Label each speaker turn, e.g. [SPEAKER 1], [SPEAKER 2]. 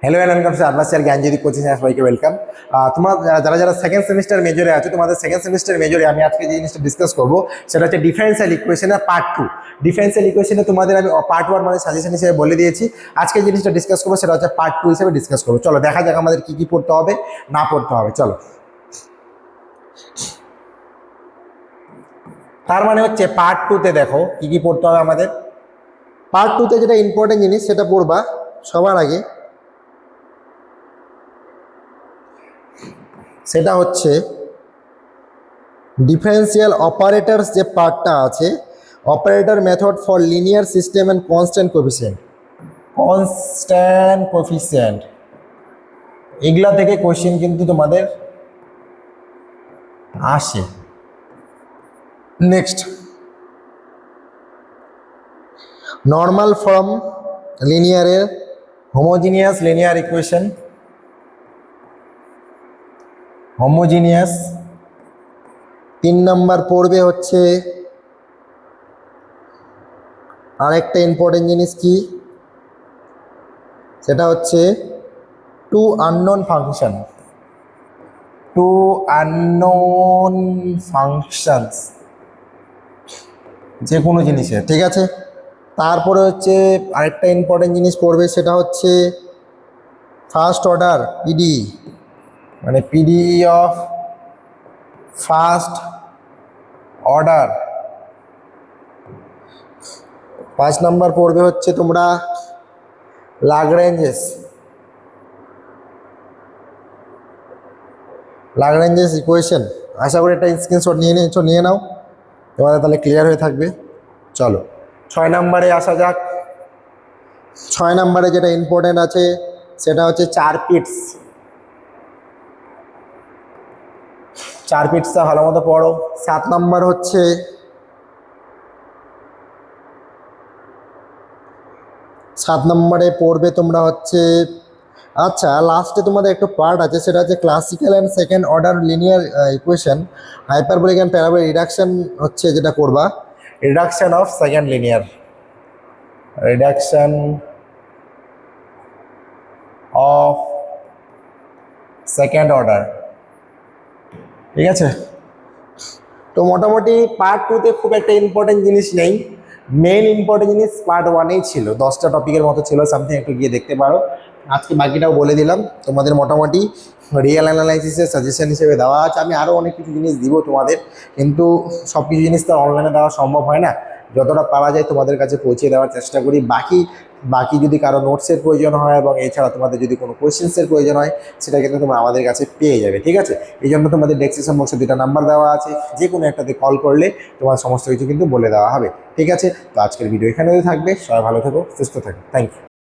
[SPEAKER 1] Hello and welcome to আদভার্সিয়াল Gyanjyoti coaching centre, সবাইকে welcome. তোমরা যারা যারা সেকেন্ড সেমিস্টার মেজরে আছো, তোমাদের সেকেন্ড সেমিস্টার মেজরে আমি আজকে যে জিনিসটা ডিসকাস করবো সেটা হচ্ছে ডিফারেন্সিয়াল ইকুয়েশনের পার্ট 2। ডিফারেন্সিয়াল ইকুয়েশনে তোমাদের আমি পার্ট 1 মানে সাজেশন হিসেবে বলে দিয়েছি। আজকে যে জিনিসটা ডিসকাস করবো সেটা হচ্ছে পার্ট 2 হিসেবে ডিসকাস করবো। চলো দেখা যাক আমাদের কী কী পড়তে হবে না পড়তে হবে। চলো, তার মানে হচ্ছে পার্ট 2তে দেখো কী কী পড়তে হবে আমাদের। পার্ট 2তে যেটা ইম্পর্টেন্ট জিনিস সেটা পড়বা সবার আগে, সেটা হচ্ছে ডিফারেন্সিয়াল অপারেটরস যে পার্টটা আছে, operator method for linear system and constant coefficient এগুলা থেকে কোশ্চেন কিন্তু তোমাদের আসে। নেক্সট, নর্মাল ফর্ম লিনিয়ারের homogeneous linear equation, homogeneous. 3 number পড়বে হচ্ছে আরেকটা ইম্পর্টেন্ট জিনিস কি, সেটা হচ্ছে টু আননোন ফাংশনস যে কোনো জিনিসের, ঠিক আছে। তারপরে হচ্ছে আরেকটা ইম্পর্টেন্ট জিনিস পড়বে, সেটা হচ্ছে ফার্স্ট অর্ডার পিডি, মানে পিডি অফ ফার্স্ট অর্ডার। 5 নম্বর পড়বে হচ্ছে তোমরা লাগরেঞ্জেস ইকুয়েশন। আশা করি একটা স্ক্রিনশট নিয়ে নাও, তোমাদের তাহলে ক্লিয়ার হয়ে থাকবে। চলো 6 নম্বরে আসা যাক। 6 নম্বরে যেটা ইম্পর্টেন্ট আছে সেটা হচ্ছে 4 পিটসটা ভালো মতো পড়ো। 7 নম্বর হচ্ছে পড়বে তোমরা হচ্ছে, আচ্ছা লাস্টে তোমাদের একটু পার্ট আছে, সেটা হচ্ছে classical and second order linear equation, hyperbolic and parabolic reduction হচ্ছে যেটা করবা, রিডাকশন অফ সেকেন্ড অর্ডার, ঠিক আছে। তো মোটামুটি পার্ট 2তে খুব একটা ইম্পর্টেন্ট জিনিস নেই, মেইন ইম্পর্টেন্ট জিনিস পার্ট 1এই ছিল, 10টা টপিকের মতো ছিল সামথিং, একটু গিয়ে দেখতে পারো। আজকে বাকিটাও বলে দিলাম তোমাদের। মোটামুটি রিয়েল অ্যানালাইসিসের সাজেশন হিসেবে দেওয়া আছে, আমি আরও অনেক কিছু জিনিস দিব তোমাদের, কিন্তু সব কিছু জিনিস তো অনলাইনে দেওয়া সম্ভব হয় না। যতটা পারা যায় তোমাদের কাছে পৌঁছে দেওয়ার চেষ্টা করি। বাকি যদি কারো নোটসের প্রয়োজন হয় এবং এছাড়া তোমাদের যদি কোনো কোয়েশ্চেন্সের প্রয়োজন হয়, সেটা কিন্তু তোমরা আমাদের কাছে পেয়ে যাবে, ঠিক আছে। এই জন্য তোমাদের ডেসক্রিপশন বক্সে 2টা নাম্বার দেওয়া আছে, যে কোনো একটাতে কল করলে তোমার সমস্ত কিছু কিন্তু বলে দেওয়া হবে, ঠিক আছে। তো আজকের ভিডিও এখানেই থাকবে। সবাই ভালো থেকো, সুস্থ থাকো, থ্যাংক ইউ।